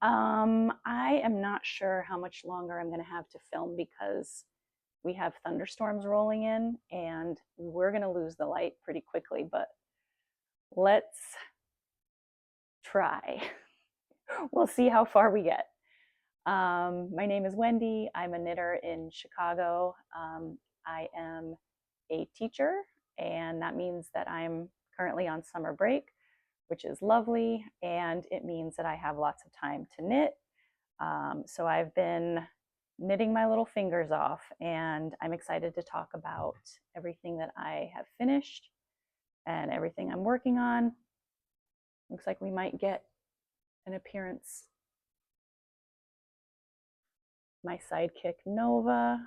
I am not sure how much longer I'm going to have to film because we have thunderstorms rolling in and we're going to lose the light pretty quickly, but let's try. We'll see how far we get. My name is Wendi. I'm a knitter in Chicago. I am a teacher, and that means that I'm currently on summer break, which is lovely, and it means that I have lots of time to knit. So I've been knitting my little fingers off, and I'm excited to talk about everything that I have finished and everything I'm working on. Looks like we might get an appearance. My sidekick Nova.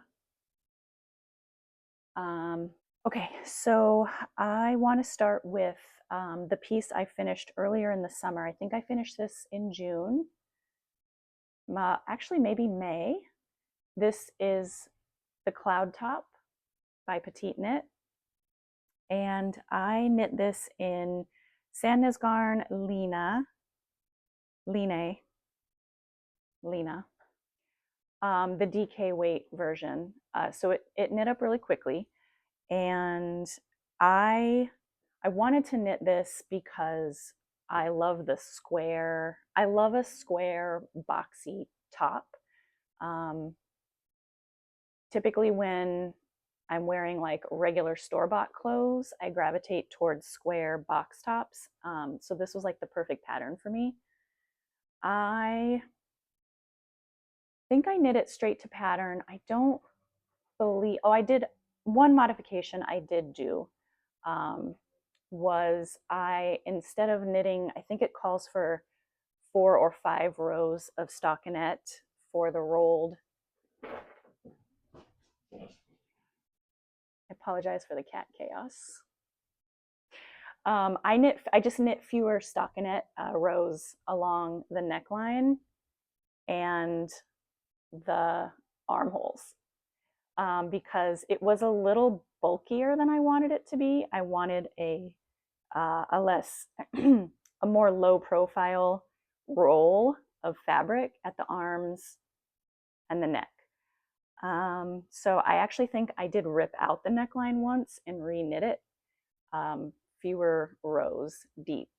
Okay, so I want to start with the piece I finished earlier in the summer. I think I finished this in June. Actually, maybe May. This is the Cloud Top by Petiteknit. And I knit this in Sandnes Garn Line, the DK weight version. So it knit up really quickly. And I wanted to knit this because I love the square. I love a square boxy top. Typically when I'm wearing like regular store-bought clothes, I gravitate towards square box tops. So this was like the perfect pattern for me. I think I knit it straight to pattern. I don't believe, oh, I did one modification I did do. Was instead of knitting, I think it calls for 4 or 5 rows of stockinette for the rolled. I apologize for the cat chaos. I just knit fewer stockinette rows along the neckline and the armholes because it was a little bulkier than I wanted it to be. I wanted a less, a more low profile roll of fabric at the arms and the neck. So I actually think I did rip out the neckline once and re-knit it fewer rows deep.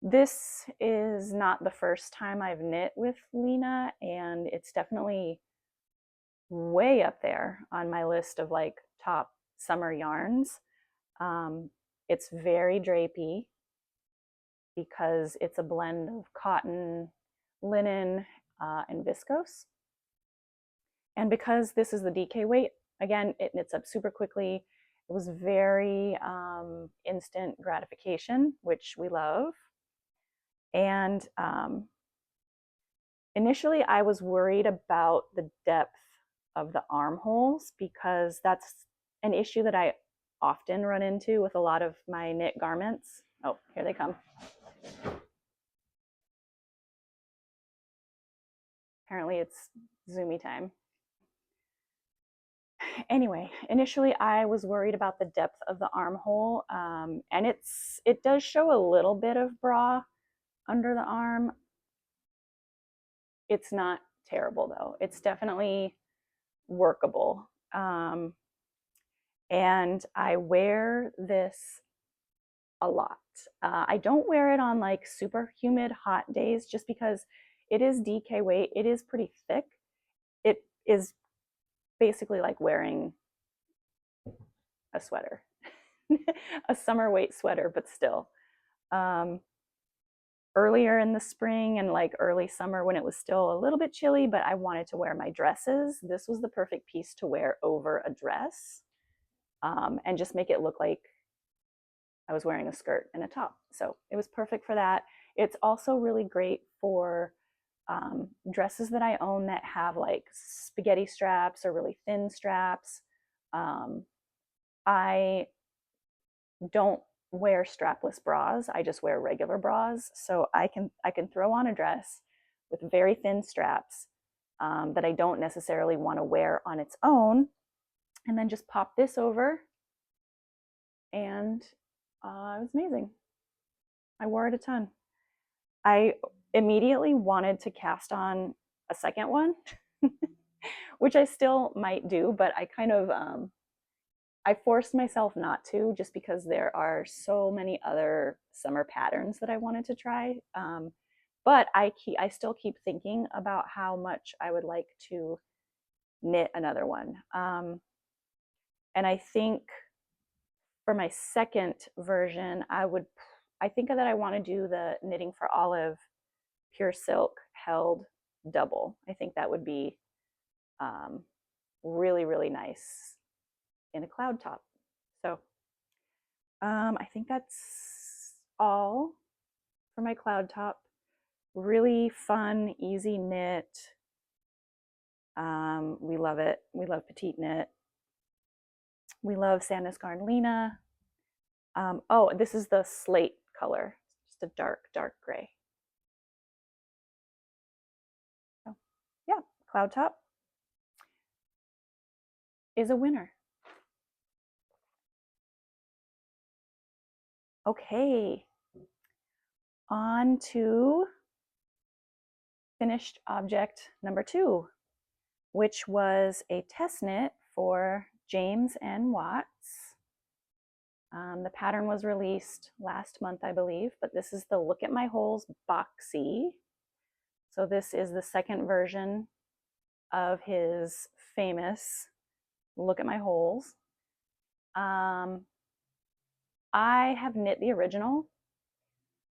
This is not the first time I've knit with Lino, and it's definitely way up there on my list of like top summer yarns. It's very drapey because it's a blend of cotton, linen, and viscose. And because this is the DK weight, again, it knits up super quickly. It was very instant gratification, which we love. And initially I was worried about the depth of the armholes because that's an issue that I often run into with a lot of my knit garments. Oh, here they come. Apparently it's Zoomy time. Anyway, initially I was worried about the depth of the armhole, and it does show a little bit of bra under the arm. It's not terrible though. It's definitely workable. And I wear this a lot. I don't wear it on like super humid hot days just because it is DK weight. It is pretty thick. It is basically like wearing a sweater, a summer weight sweater, but still. Earlier in the spring and like early summer when it was still a little bit chilly, but I wanted to wear my dresses, this was the perfect piece to wear over a dress and just make it look like I was wearing a skirt and a top. So it was perfect for that. It's also really great for dresses that I own that have like spaghetti straps or really thin straps. I don't wear strapless bras. I just wear regular bras. So I can throw on a dress with very thin straps that I don't necessarily want to wear on its own, and then just pop this over, and it was amazing. I wore it a ton. I immediately wanted to cast on a second one, which I still might do, but I kind of I forced myself not to, just because there are so many other summer patterns that I wanted to try. But I still keep thinking about how much I would like to knit another one. And I think for my second version, I think that I want to do the Knitting for Olive Pure Silk held double. I think that would be really, really nice in a cloud top. So I think that's all for my cloud top. Really fun, easy knit. We love it. We love Petiteknit. We love Sandnes Garn Line. Oh, this is the slate color, just a dark, dark gray. So yeah, cloud top is a winner. Okay, on to finished object number 2, which was a test knit for James and Watts. The pattern was released last month, I believe, but this is the Look at My Holes Boxy. So this is the second version of his famous Look at My Holes. I have knit the original.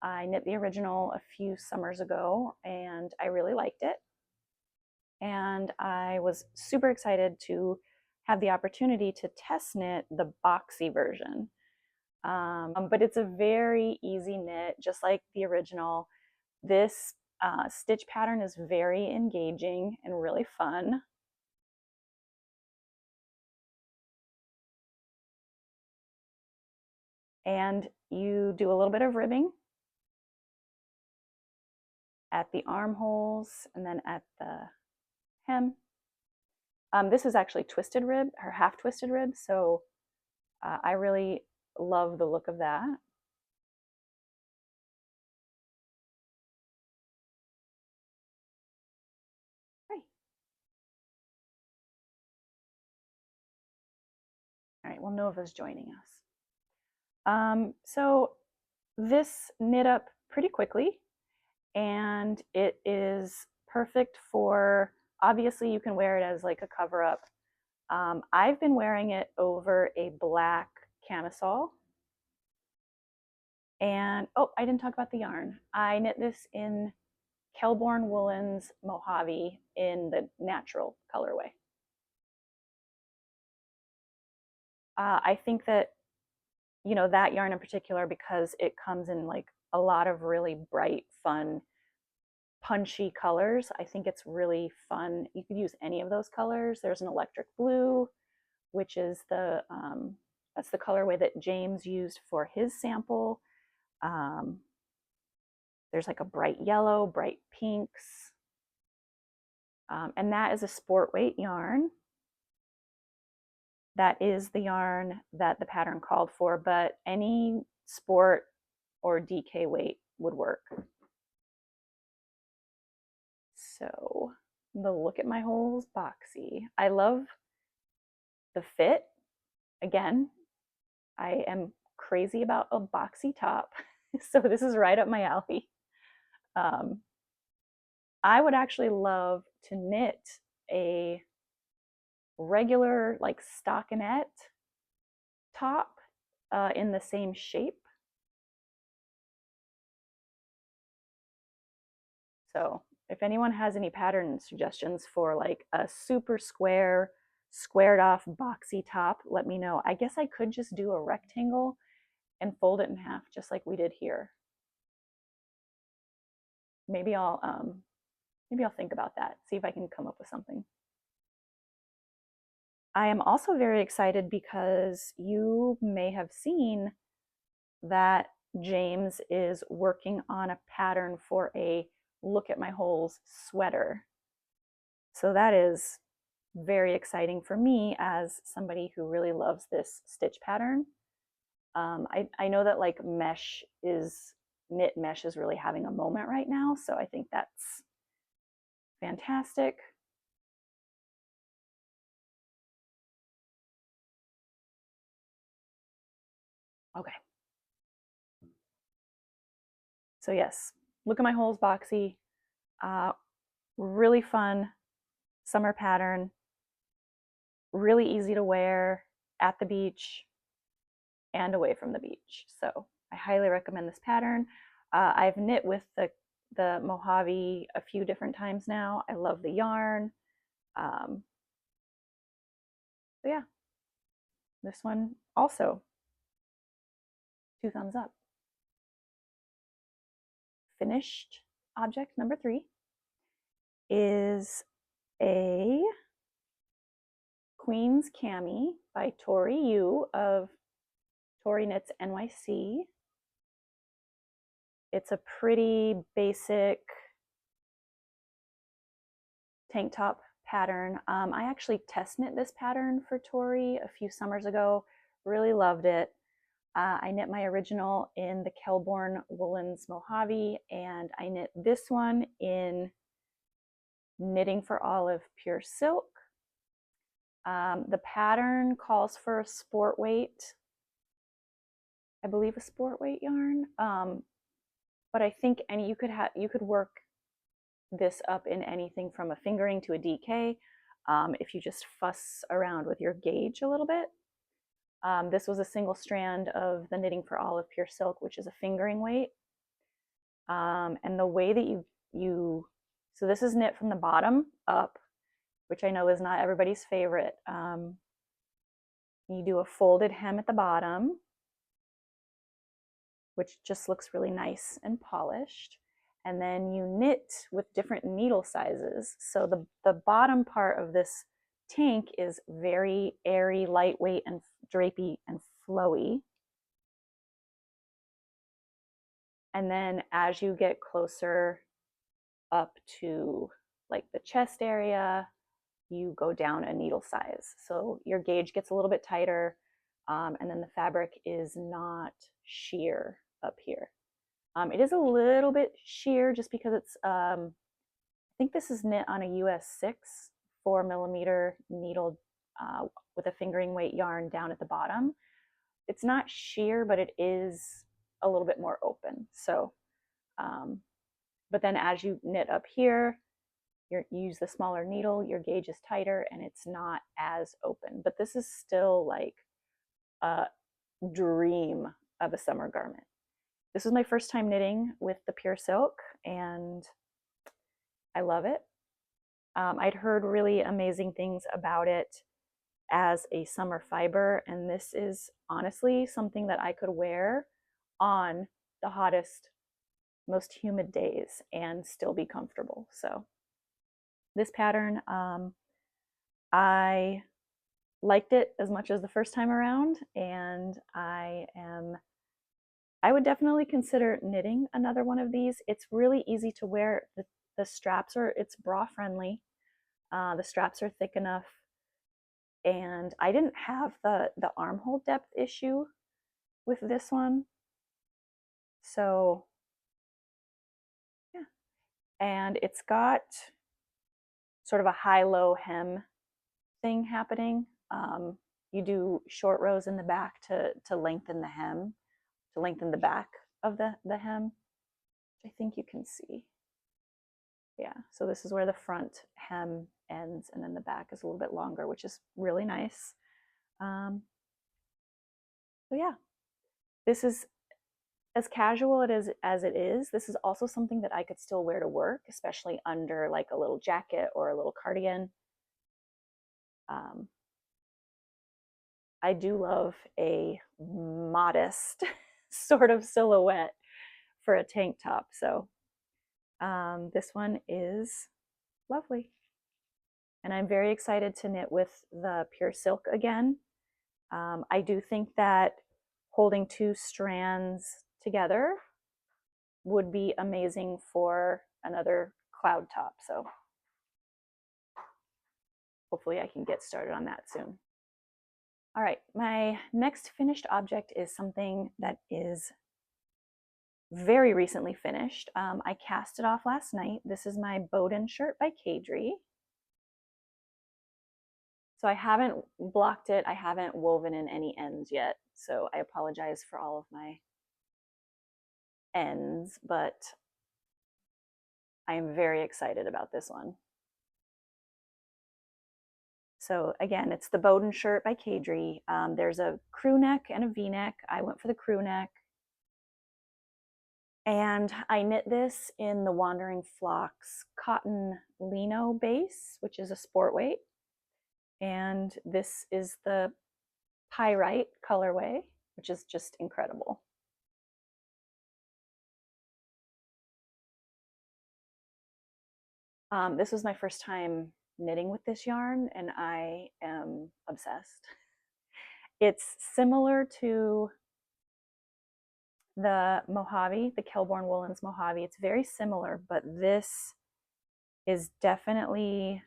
I knit the original a few summers ago, and I really liked it. And I was super excited to have the opportunity to test knit the boxy version. But it's a very easy knit, just like the original. This stitch pattern is very engaging and really fun. And you do a little bit of ribbing at the armholes and then at the hem. This is actually twisted rib, or half twisted rib, so I really love the look of that. Right. All right, well, Nova's joining us. So this knit up pretty quickly, and it is perfect for, obviously you can wear it as like a cover up. I've been wearing it over a black camisole. And oh, I didn't talk about the yarn. I knit this in Kelbourne Woolens Mojave in the natural colorway. I think that, you know, that yarn in particular, because it comes in like a lot of really bright, fun, punchy colors. I think it's really fun. You could use any of those colors. There's an electric blue, which is that's the colorway that James used for his sample. There's like a bright yellow, bright pinks, and that is a sport weight yarn. That is the yarn that the pattern called for, but any sport or DK weight would work. So the Look at My Holes Boxy. I love the fit. Again, I am crazy about a boxy top, so this is right up my alley. I would actually love to knit a regular like stockinette top in the same shape. So if anyone has any pattern suggestions for like a super square, squared off boxy top, let me know. I guess I could just do a rectangle and fold it in half, just like we did here. Maybe I'll think about that, see if I can come up with something. I am also very excited because you may have seen that James is working on a pattern for a Look at My Holes sweater. So that is very exciting for me as somebody who really loves this stitch pattern. I know that like mesh is knit mesh is really having a moment right now. So I think that's fantastic. Okay. So yes, look at my holes, Boxy. Really fun summer pattern. Really easy to wear at the beach and away from the beach. So I highly recommend this pattern. I've knit with the Mojave a few different times now. I love the yarn. So yeah, this one also 2 thumbs up. Finished object number 3 is a Queen's Cami by Tori Yu of Tori Knits NYC. It's a pretty basic tank top pattern. I actually test knit this pattern for Tori a few summers ago. Really loved it. I knit my original in the Kelbourne Woolens Mojave, and I knit this one in Knitting for Olive Pure Silk. The pattern calls for a sport weight, I believe a sport weight yarn, but I think you could work this up in anything from a fingering to a DK if you just fuss around with your gauge a little bit. This was a single strand of the Knitting for Olive Pure Silk, which is a fingering weight. And the way that so this is knit from the bottom up, which I know is not everybody's favorite. You do a folded hem at the bottom, which just looks really nice and polished. And then you knit with different needle sizes. So the bottom part of this tank is very airy, lightweight, and drapey and flowy. And then as you get closer up to like the chest area, you go down a needle size. So your gauge gets a little bit tighter, and then the fabric is not sheer up here. It is a little bit sheer just because it's, I think this is knit on a US 6 4mm needle with a fingering weight yarn down at the bottom. It's not sheer, but it is a little bit more open. So, but then as you knit up here, you use the smaller needle, your gauge is tighter and it's not as open. But this is still like a dream of a summer garment. This was my first time knitting with the Pure Silk, and I love it. I'd heard really amazing things about it as a summer fiber, and this is honestly something that I could wear on the hottest, most humid days and still be comfortable. So this pattern, I liked it as much as the first time around, and I would definitely consider knitting another one of these. It's really easy to wear. The straps it's bra friendly. The straps are thick enough, and I didn't have the armhole depth issue with this one. So yeah, and it's got sort of a high-low hem thing happening. You do short rows in the back to lengthen the hem, to lengthen the back of the hem, which I think you can see. Yeah, so this is where the front hem ends, and then the back is a little bit longer, which is really nice. So yeah, this is as casual as it is. This is also something that I could still wear to work, especially under like a little jacket or a little cardigan. I do love a modest sort of silhouette for a tank top. So this one is lovely. And I'm very excited to knit with the Pure Silk again. I do think that holding 2 strands together would be amazing for another cloud top. So hopefully I can get started on that soon. All right, my next finished object is something that is very recently finished. I cast it off last night. This is my Boden shirt by Caidree. So I haven't blocked it. I haven't woven in any ends yet. So I apologize for all of my ends, but I am very excited about this one. So again, it's the Boden shirt by Caidree. There's a crew neck and a V-neck. I went for the crew neck. And I knit this in the Wandering Flocks cotton Lino base, which is a sport weight. And this is the Pyrite colorway, which is just incredible. This was my first time knitting with this yarn, and I am obsessed. It's similar to the Mojave, the Kelbourne Woolens Mojave. It's very similar, but this is definitely,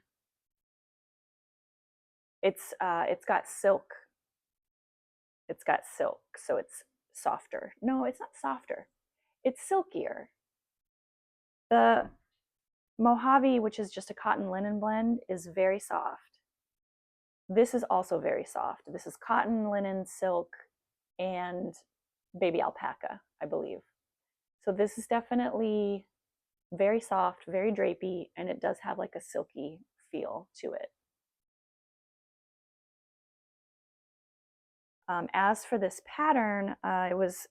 it's got silk. It's got silk, so it's softer. No, it's not softer. It's silkier. The Mojave, which is just a cotton linen blend, is very soft. This is also very soft. This is cotton, linen, silk, and baby alpaca, I believe. So this is definitely very soft, very drapey, and it does have like a silky feel to it. As for this pattern, it was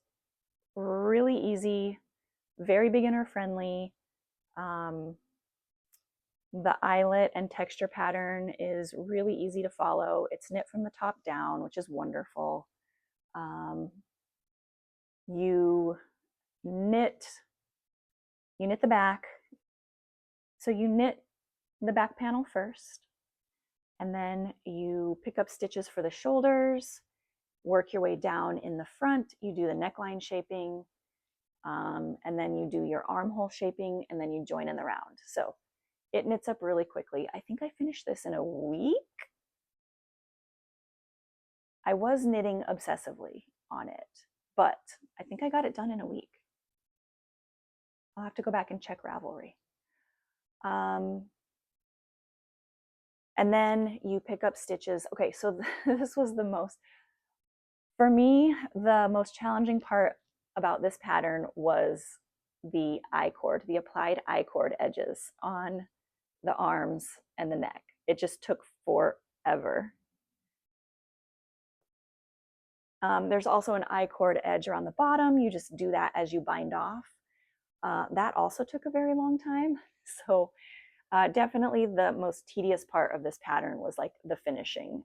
really easy, very beginner friendly. The eyelet and texture pattern is really easy to follow. It's knit from the top down, which is wonderful. You knit the back. So you knit the back panel first, and then you pick up stitches for the shoulders, work your way down in the front. You do the neckline shaping, and then you do your armhole shaping, and then you join in the round. So it knits up really quickly. I think I finished this in a week. I was knitting obsessively on it, but I think I got it done in a week. I'll have to go back and check Ravelry. And then you pick up stitches. Okay, so this was the most, for me, the most challenging part about this pattern was the I-cord, the applied I-cord edges on the arms and the neck. It just took forever. There's also an I-cord edge around the bottom. You just do that as you bind off. That also took a very long time. So definitely the most tedious part of this pattern was like the finishing.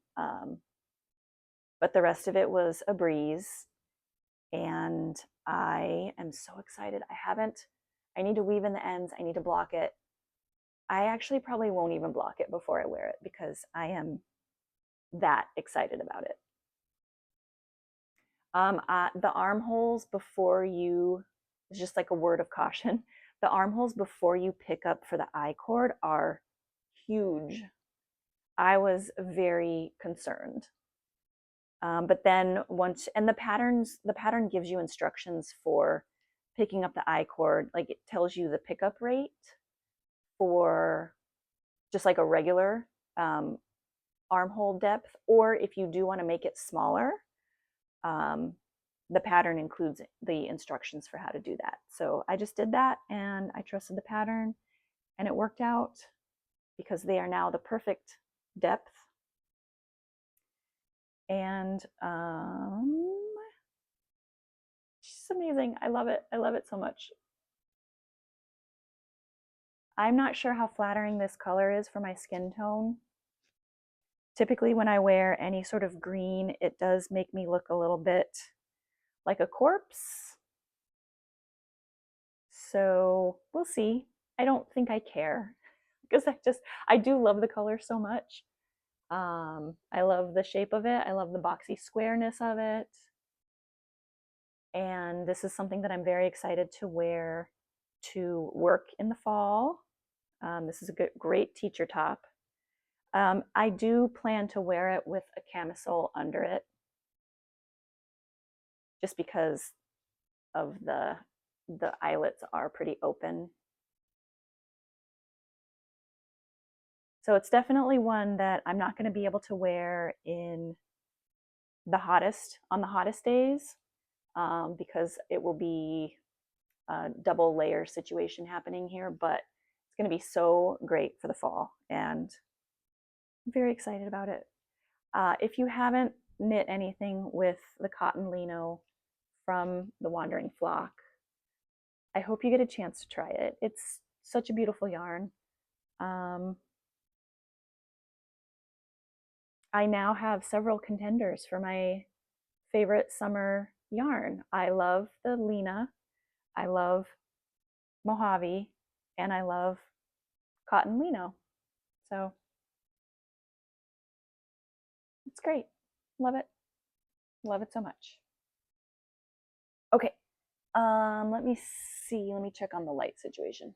But the rest of it was a breeze. And I am so excited. I need to weave in the ends. I need to block it. I actually probably won't even block it before I wear it because I am that excited about it. The armholes before you, it's just like a word of caution. The armholes before you pick up for the I-cord are huge. I was very concerned. But then once, and the pattern gives you instructions for picking up the I-cord. Like it tells you the pickup rate for just like a regular armhole depth, or if you do want to make it smaller, the pattern includes the instructions for how to do that. So I just did that and I trusted the pattern and it worked out because they are now the perfect depth. And it's amazing. I love it. I love it so much. I'm not sure how flattering this color is for my skin tone. Typically when I wear any sort of green, it does make me look a little bit like a corpse. So we'll see. I don't think I care because I do love the color so much. I love the shape of it. I love the boxy squareness of it. And this is something that I'm very excited to wear to work in the fall. This is a great teacher top. I do plan to wear it with a camisole under it, just because of the the eyelets are pretty open. So it's definitely one that I'm not going to be able to wear in the hottest, on the hottest days, because it will be a double layer situation happening here, but it's going to be so great for the fall, and I'm very excited about it. If you haven't knit anything with the cotton lino from the Wandering Flock, I hope you get a chance to try it. It's such a beautiful yarn. I now have several contenders for my favorite summer yarn. I love the Lina, I love Mojave, and I love cotton lino. So it's great. Love it. Love it so much. Okay. Let me see. Let me check on the light situation.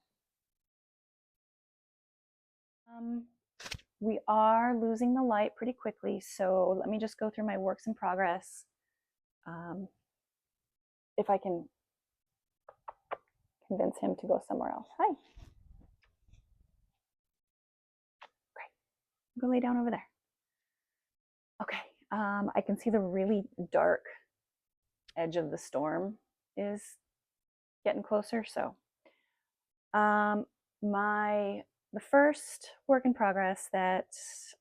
We are losing the light pretty quickly, so let me just go through my works in progress. If I can convince him to go somewhere else. Hi. Great. Go lay down over there. Okay. I can see the really dark edge of the storm is getting closer. So the first work in progress that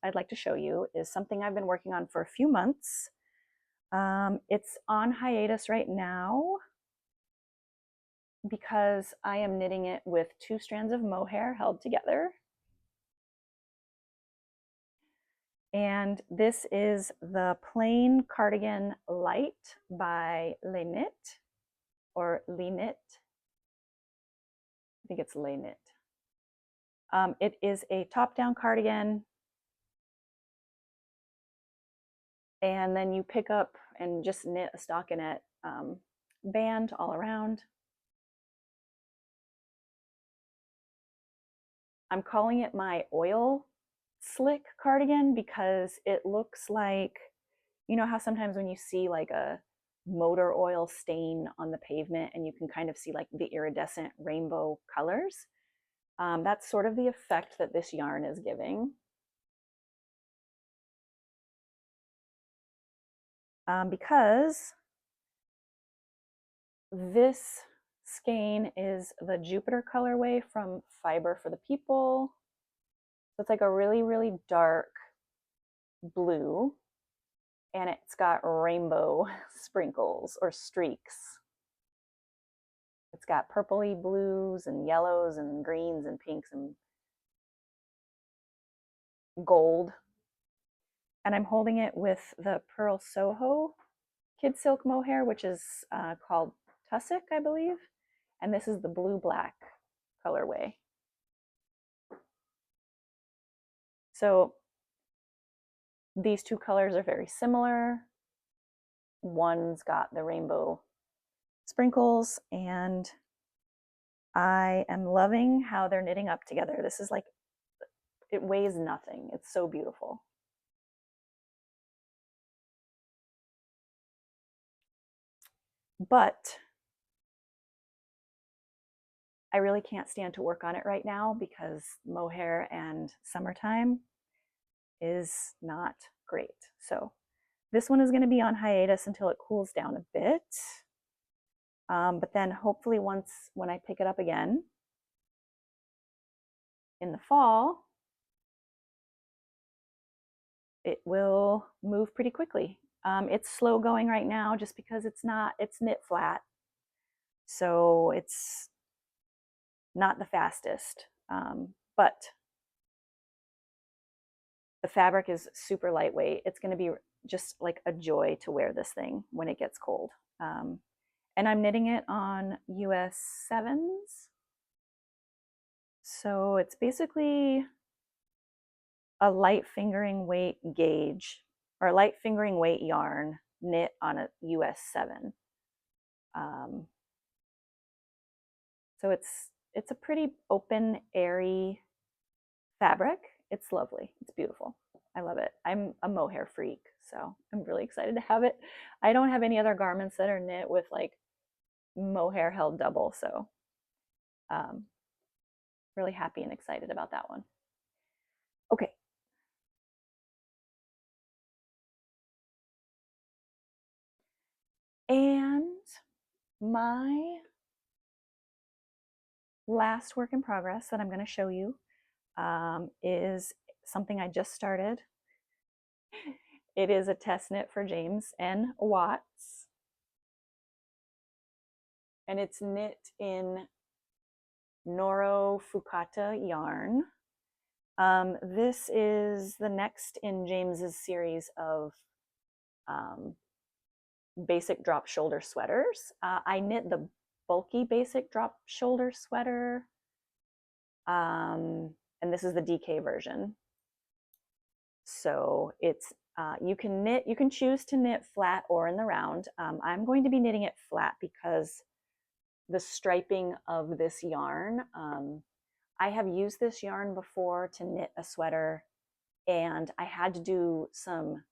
I'd like to show you is something I've been working on for a few months. It's on hiatus right now because I am knitting it with 2 strands of mohair held together. And this is the plain Cardigan Light by Leknit, or Leknit. I think it's Leknit. It is a top-down cardigan, and then you pick up and just knit a stockinette band all around. I'm calling it my oil slick cardigan because it looks like, you know how sometimes when you see like a motor oil stain on the pavement and you can kind of see like the iridescent rainbow colors? That's sort of the effect that this yarn is giving. Because this skein is the Jupiter colorway from Fiber for the People. So it's like a really, really dark blue, and it's got rainbow sprinkles or streaks. It's got purpley blues and yellows and greens and pinks and gold. And I'm holding it with the Purl Soho Kid Silk Mohair, which is called Tussock, I believe. And this is the blue-black colorway. So these 2 colors are very similar. One's got the rainbow sprinkles, and I am loving how they're knitting up together. This is like, it weighs nothing. It's so beautiful. But I really can't stand to work on it right now because mohair and summertime is not great. So this one is going to be on hiatus until it cools down a bit. But then hopefully when I pick it up again in the fall, it will move pretty quickly. It's slow going right now just because it's knit flat. So it's not the fastest, but the fabric is super lightweight. It's going to be just like a joy to wear this thing when it gets cold. And I'm knitting it on US 7s. So it's basically a light fingering weight gauge, or a light fingering weight yarn knit on a US 7. So it's a pretty open, airy fabric. It's lovely. It's beautiful. I love it. I'm a mohair freak, so I'm really excited to have it. I don't have any other garments that are knit with like mohair held double, so really happy and excited about that one. Okay. And my last work in progress that I'm going to show you is something I just started. It is a test knit for James N. Watts, and it's knit in Noro Yukata yarn. This is the next in James's series of basic drop shoulder sweaters. I knit the bulky basic drop shoulder sweater, and this is the DK version. So it's you can choose to knit flat or in the round. I'm going to be knitting it flat because the striping of this yarn, I have used this yarn before to knit a sweater, and I had to do some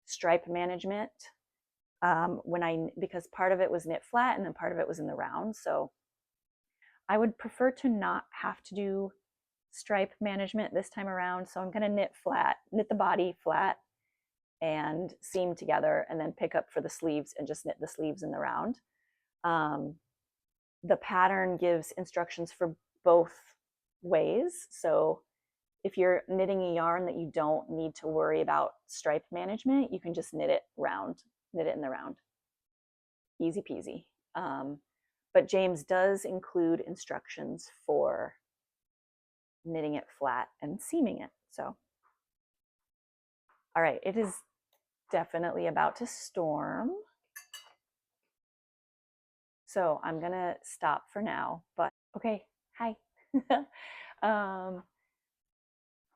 stripe management because part of it was knit flat and then part of it was in the round. So I would prefer to not have to do stripe management this time around. So I'm going to knit flat, knit the body flat and seam together, and then pick up for the sleeves and just knit the sleeves in the round. The pattern gives instructions for both ways. So if you're knitting a yarn that you don't need to worry about stripe management, you can just knit it in the round. Easy peasy. But James does include instructions for knitting it flat and seaming it. So, all right, it is definitely about to storm. So I'm gonna stop for now, but okay, hi.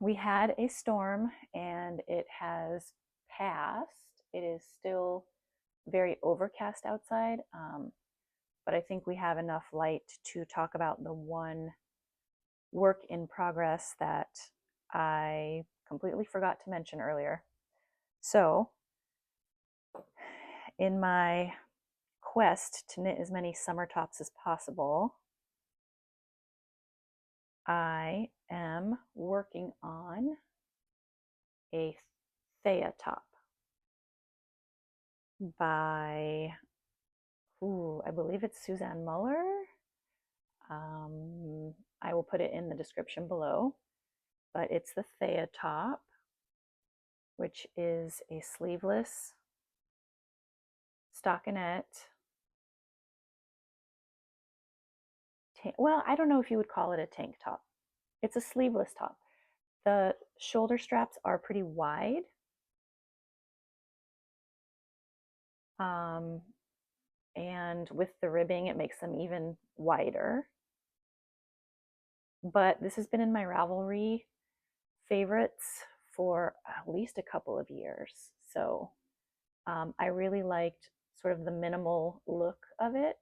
We had a storm and it has passed. It is still very overcast outside, but I think we have enough light to talk about the one work in progress that I completely forgot to mention earlier. So in my quest to knit as many summer tops as possible, I am working on a Thea top by, I believe it's Suzanne Muller. I will put it in the description below, but it's the Thea top, which is a sleeveless stockinette. Well, I don't know if you would call it a tank top. It's a sleeveless top. The shoulder straps are pretty wide. And with the ribbing, it makes them even wider. But this has been in my Ravelry favorites for at least a couple of years. So I really liked sort of the minimal look of it.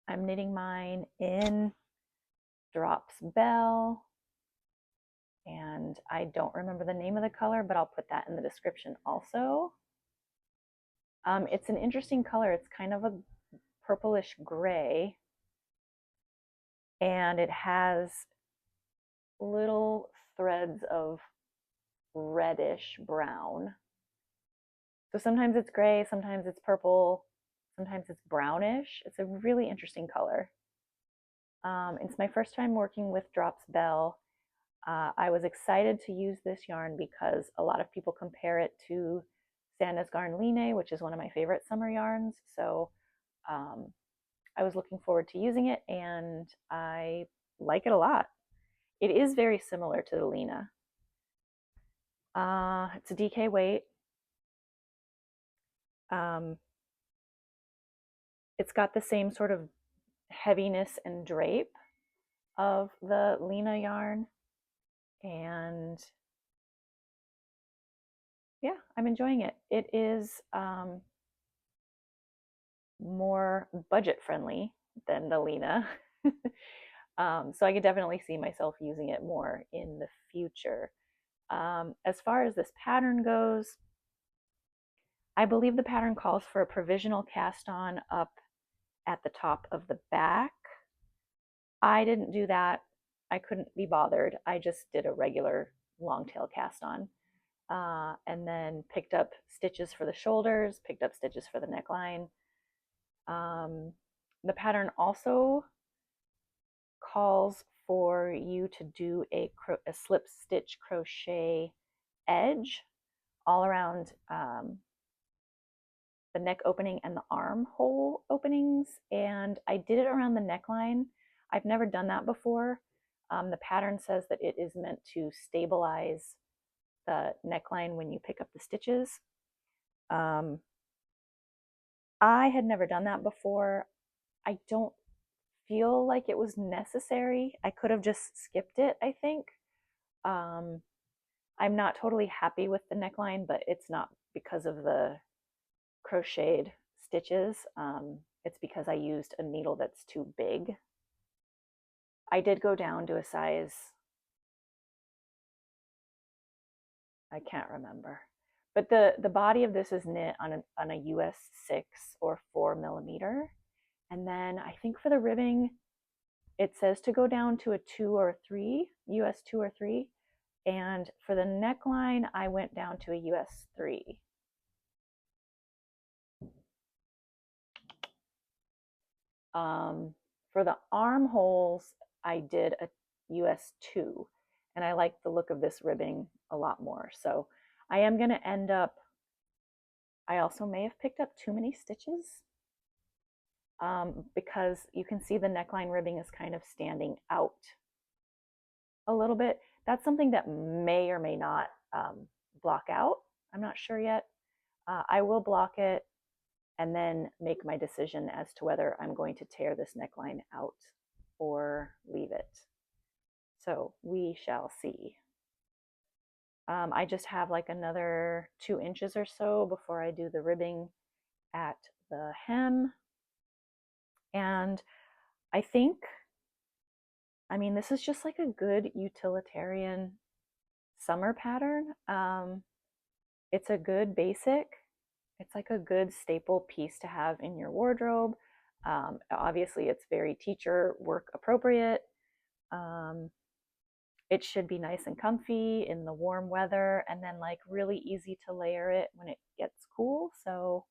I'm knitting mine in Drops Bell, and I don't remember the name of the color, but I'll put that in the description also. It's an interesting color. It's kind of a purplish gray, and it has little threads of reddish brown. So sometimes it's gray, sometimes it's purple, sometimes it's brownish. It's a really interesting color. It's my first time working with Drops Bell. I was excited to use this yarn because a lot of people compare it to Sandnes Garn Line, which is one of my favorite summer yarns. So I was looking forward to using it, and I like it a lot. It is very similar to the Lino. It's a DK weight. It's got the same sort of heaviness and drape of the Lino yarn, and yeah, I'm enjoying it. It is more budget friendly than the Lino. So I could definitely see myself using it more in the future. As far as this pattern goes, I believe the pattern calls for a provisional cast on up at the top of the back. I didn't do that. I couldn't be bothered. I just did a regular long tail cast on. And then picked up stitches for the shoulders, picked up stitches for the neckline. The pattern also calls for you to do a slip stitch crochet edge all around the neck opening and the armhole openings, and I did it around the neckline. I've never done that before. The pattern says that it is meant to stabilize the neckline when you pick up the stitches. I had never done that before. I don't feel like it was necessary. I could have just skipped it, I think. I'm not totally happy with the neckline, but it's not because of the crocheted stitches. It's because I used a needle that's too big. I did go down to a size, I can't remember, but the body of this is knit on a US 6 or 4 millimeter. And then I think for the ribbing, it says to go down to a 2 or 3, US 2 or 3. And for the neckline, I went down to a US 3. For the armholes, I did a US 2, and I like the look of this ribbing a lot more. So I am going to end up, I also may have picked up too many stitches because you can see the neckline ribbing is kind of standing out a little bit. That's something that may or may not block out. I'm not sure yet. I will block it and then make my decision as to whether I'm going to tear this neckline out or leave it. So we shall see. I just have like another 2 inches or so before I do the ribbing at the hem. And I think, I mean, this is just like a good utilitarian summer pattern. It's a good basic. It's like a good staple piece to have in your wardrobe. Obviously, it's very teacher work appropriate. It should be nice and comfy in the warm weather, and then like really easy to layer it when it gets cool. So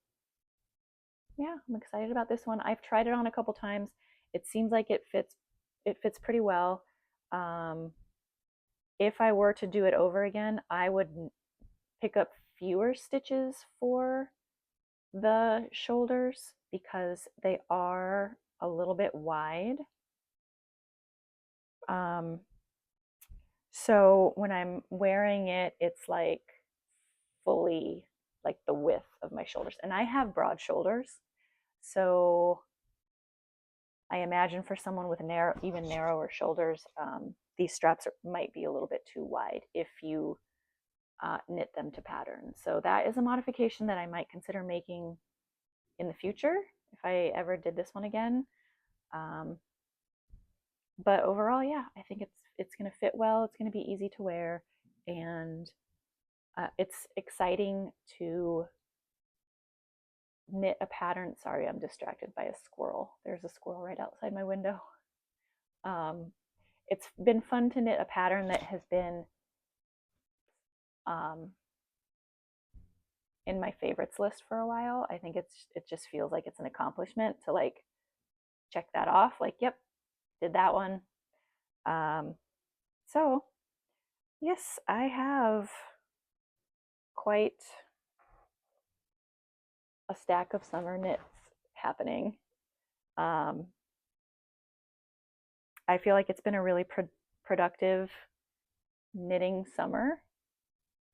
yeah, I'm excited about this one. I've tried it on a couple times. It seems like it fits pretty well. If I were to do it over again, I would pick up fewer stitches for the shoulders because they are a little bit wide. So when I'm wearing it, it's like fully like the width of my shoulders. And I have broad shoulders. So I imagine for someone with even narrower shoulders, these straps might be a little bit too wide if you knit them to pattern. So that is a modification that I might consider making in the future if I ever did this one again. But overall, yeah, I think it's going to fit well. It's going to be easy to wear, and it's exciting to knit a pattern. Sorry, I'm distracted by a squirrel. There's a squirrel right outside my window. It's been fun to knit a pattern that has been in my favorites list for a while. I think it just feels like it's an accomplishment to like check that off. Like, yep, did that one. So yes, I have quite a stack of summer knits happening. I feel like it's been a really productive knitting summer.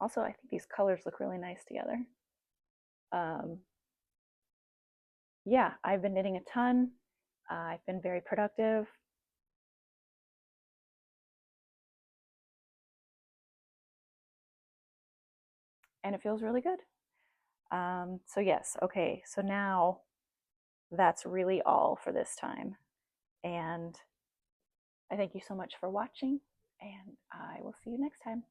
Also, I think these colors look really nice together. Yeah, I've been knitting a ton. I've been very productive. And it feels really good. So yes, okay, so now that's really all for this time. And I thank you so much for watching, and I will see you next time.